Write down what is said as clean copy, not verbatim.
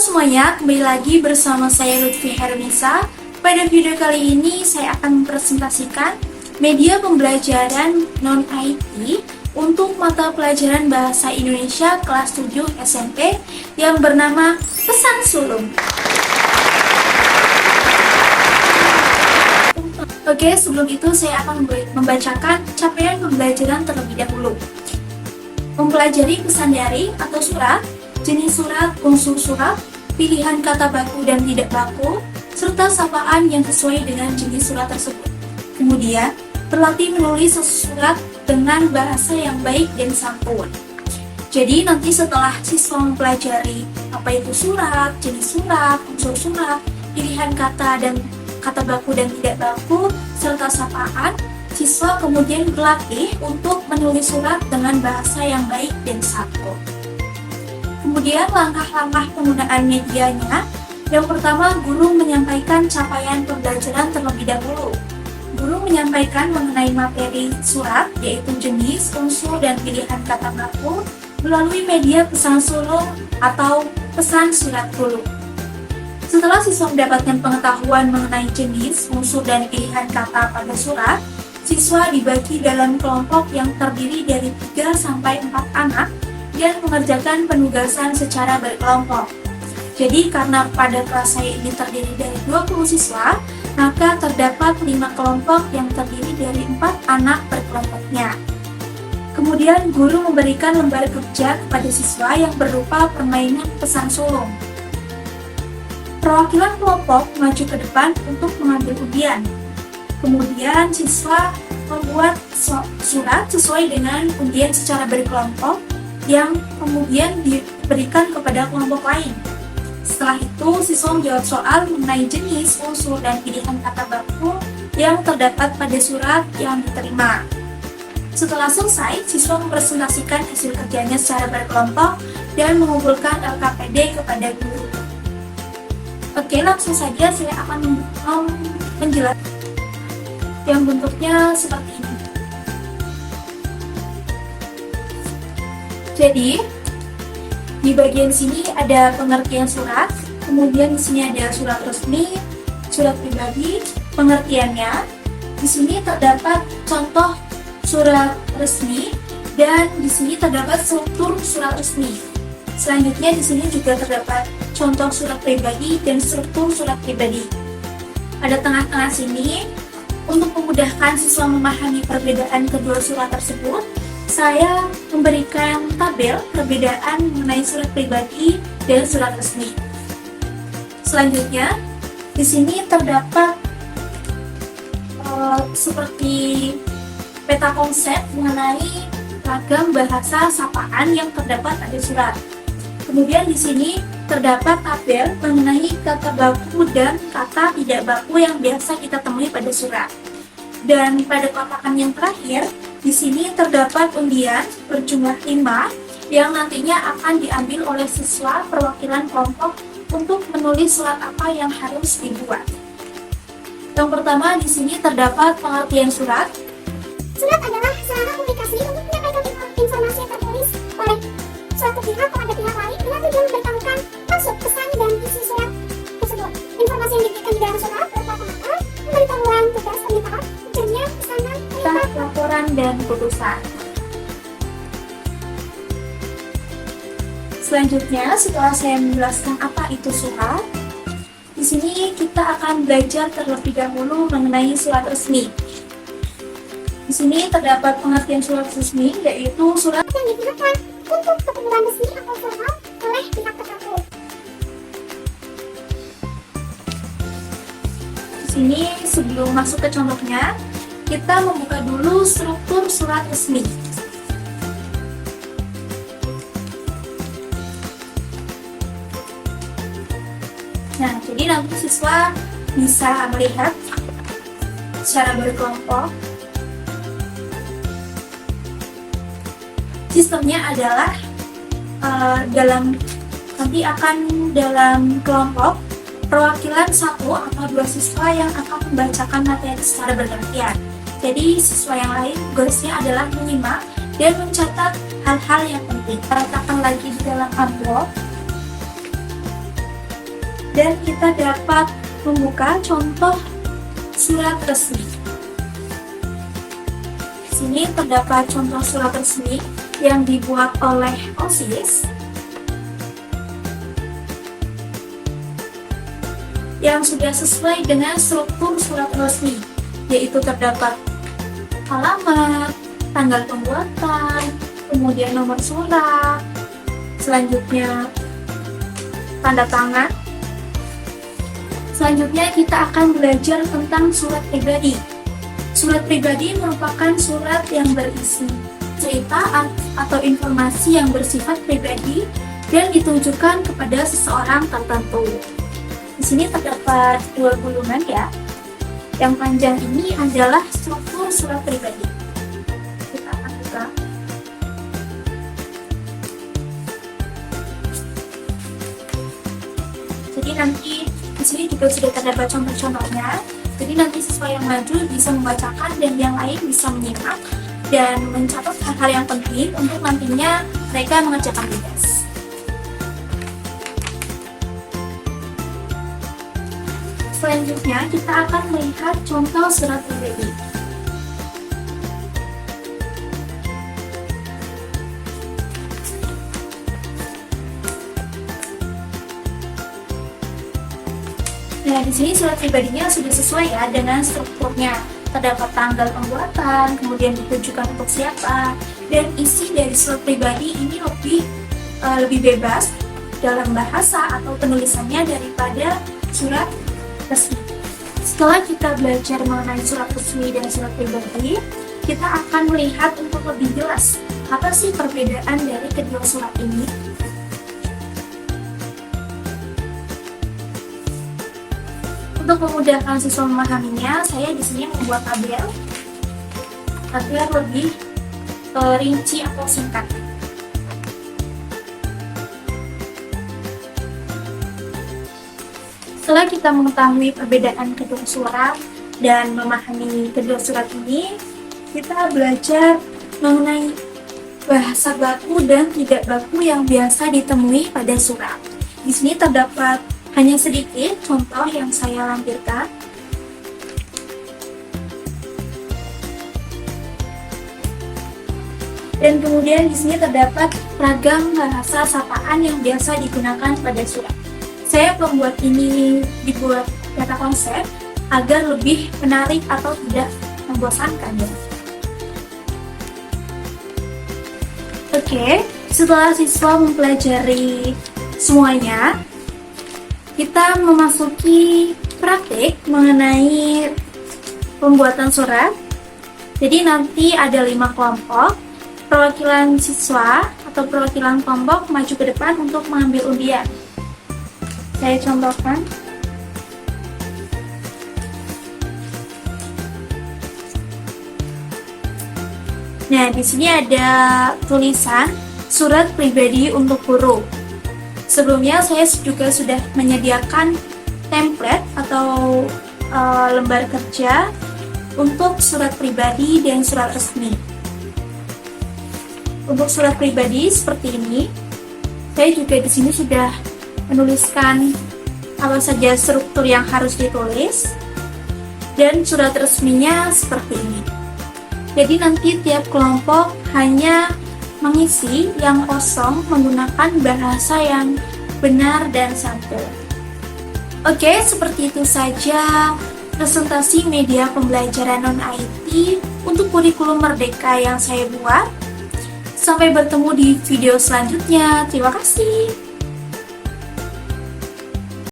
semuanya, kembali lagi bersama saya Lutfi Hermisa. Pada video kali ini saya akan mempresentasikan media pembelajaran non-IT untuk mata pelajaran Bahasa Indonesia kelas 7 SMP yang bernama Pesan Sulung. Oke, sebelum itu saya akan membacakan capaian pembelajaran terlebih dahulu. Mempelajari pesan daring atau surat, jenis surat, unsur surat, pilihan kata baku dan tidak baku, serta sapaan yang sesuai dengan jenis surat tersebut. Kemudian, berlatih menulis surat dengan bahasa yang baik dan santun. Jadi nanti setelah siswa mempelajari apa itu surat, jenis surat, unsur surat, pilihan kata dan kata baku dan tidak baku, serta sapaan, siswa kemudian berlatih untuk menulis surat dengan bahasa yang baik dan santun. Kemudian langkah-langkah penggunaan medianya. Yang pertama, guru menyampaikan capaian pembelajaran terlebih dahulu. Guru menyampaikan mengenai materi surat, yaitu jenis, unsur, dan pilihan kata baku melalui media pesan sulung atau pesan surat dulu. Setelah siswa mendapatkan pengetahuan mengenai jenis, unsur, dan pilihan kata pada surat, siswa dibagi dalam kelompok yang terdiri dari 3-4 anak dan mengerjakan penugasan secara berkelompok. Jadi karena pada kelas saya ini terdiri dari 20 siswa, maka terdapat 5 kelompok yang terdiri dari 4 anak per kelompoknya. Kemudian guru memberikan lembar kerja kepada siswa yang berupa permainan pesan sulung. Perwakilan kelompok maju ke depan untuk mengambil undian. Kemudian siswa membuat surat sesuai dengan undian secara berkelompok yang kemudian diberikan kepada kelompok lain. Setelah itu, siswa menjawab soal mengenai jenis, unsur, dan pilihan kata baku yang terdapat pada surat yang diterima. Setelah selesai, siswa mempresentasikan hasil kerjanya secara berkelompok dan mengumpulkan LKPD kepada guru. Oke, langsung saja saya akan menjelaskan yang bentuknya seperti ini. Jadi, di bagian sini ada pengertian surat, kemudian di sini ada surat resmi, surat pribadi, pengertiannya. Di sini terdapat contoh surat resmi dan di sini terdapat struktur surat resmi. Selanjutnya di sini juga terdapat contoh surat pribadi dan struktur surat pribadi. Pada tengah-tengah sini, untuk memudahkan siswa memahami perbedaan kedua surat tersebut, saya memberikan tabel perbedaan mengenai surat pribadi dan surat resmi. Selanjutnya, di sini terdapat seperti peta konsep mengenai ragam bahasa sapaan yang terdapat pada surat. Kemudian di sini terdapat tabel mengenai kata baku dan kata tidak baku yang biasa kita temui pada surat. Dan pada kotakan yang terakhir, di sini terdapat undian berjumlah 5 yang nantinya akan diambil oleh siswa perwakilan kelompok untuk menulis surat apa yang harus dibuat. Yang pertama, di sini terdapat pengertian surat. Surat adalah sarana komunikasi untuk menyampaikan informasi yang tertulis oleh suatu pihak kepada pihak lain dengan tujuan memberitahukan maksud, pesan, dan isi surat tersebut. Informasi yang diberikan di dalam surat berupa pengantar, pemberitahuan, tugas, permintaan, tujuannya, pesanan, perintah, Laporan dan putusan. Selanjutnya, setelah saya menjelaskan apa itu surat, di sini kita akan belajar terlebih dahulu mengenai surat resmi. Di sini terdapat pengertian surat resmi, yaitu surat yang digunakan untuk keperluan resmi atau formal oleh pihak tertentu. Di sini sebelum masuk ke contohnya, kita membuka dulu struktur surat resmi. Nah, jadi nanti siswa bisa melihat secara berkelompok. Sistemnya adalah nanti akan dalam kelompok perwakilan 1 atau 2 siswa yang akan membacakan materi secara bergantian. Jadi siswa yang lain tugasnya adalah menyimak dan mencatat hal-hal yang penting. Letakkan lagi di dalam amplop. dan kita dapat membuka contoh surat resmi. Di sini terdapat contoh surat resmi yang dibuat oleh OSIS yang sudah sesuai dengan struktur surat resmi, yaitu terdapat alamat, tanggal pembuatan, kemudian nomor surat, selanjutnya tanda tangan. Selanjutnya kita akan belajar tentang surat pribadi. Surat pribadi merupakan surat yang berisi cerita atau informasi yang bersifat pribadi dan ditujukan kepada seseorang tertentu. Di sini terdapat dua gulungan ya. Yang panjang ini adalah struktur surat pribadi. Kita akan buka. Jadi nanti di sini juga sudah terdapat contoh-contohnya. Jadi nanti siswa yang maju bisa membacakan dan yang lain bisa menyimak dan mencatat hal-hal yang penting untuk nantinya mereka mengerjakan tugas. Selanjutnya kita akan melihat contoh surat pribadi. Nah, di sini surat pribadinya sudah sesuai ya dengan strukturnya. Terdapat tanggal pembuatan, kemudian ditujukan untuk siapa, dan isi dari surat pribadi ini lebih bebas dalam bahasa atau penulisannya daripada surat resmi. Setelah kita belajar mengenai surat resmi dan surat pribadi, kita akan melihat untuk lebih jelas apa sih perbedaan dari kedua surat ini. Untuk memudahkan siswa memahaminya, saya di sini membuat tabel agar lebih rinci atau singkat. Setelah kita mengetahui perbedaan kedua surat dan memahami kedua surat ini, kita belajar mengenai bahasa baku dan tidak baku yang biasa ditemui pada surat. Di sini terdapat hanya sedikit contoh yang saya lampirkan. Dan kemudian di sini terdapat ragam bahasa sapaan yang biasa digunakan pada surat. Saya membuat ini dibuat kata konsep agar lebih menarik atau tidak membosankan ya. Oke, setelah siswa mempelajari semuanya, kita memasuki praktik mengenai pembuatan surat. Jadi nanti ada 5 kelompok. Perwakilan siswa atau perwakilan kelompok maju ke depan untuk mengambil undian. Saya contohkan. Nah, di sini ada tulisan surat pribadi untuk guru. Sebelumnya saya juga sudah menyediakan template atau lembar kerja untuk surat pribadi dan surat resmi. Untuk surat pribadi seperti ini, saya juga di sini sudah menuliskan apa saja struktur yang harus ditulis, dan surat resminya seperti ini. Jadi nanti tiap kelompok hanya mengisi yang kosong menggunakan bahasa yang benar dan santun. Oke, seperti itu saja presentasi media pembelajaran non-IT untuk kurikulum Merdeka yang saya buat. Sampai bertemu di video selanjutnya. Terima kasih.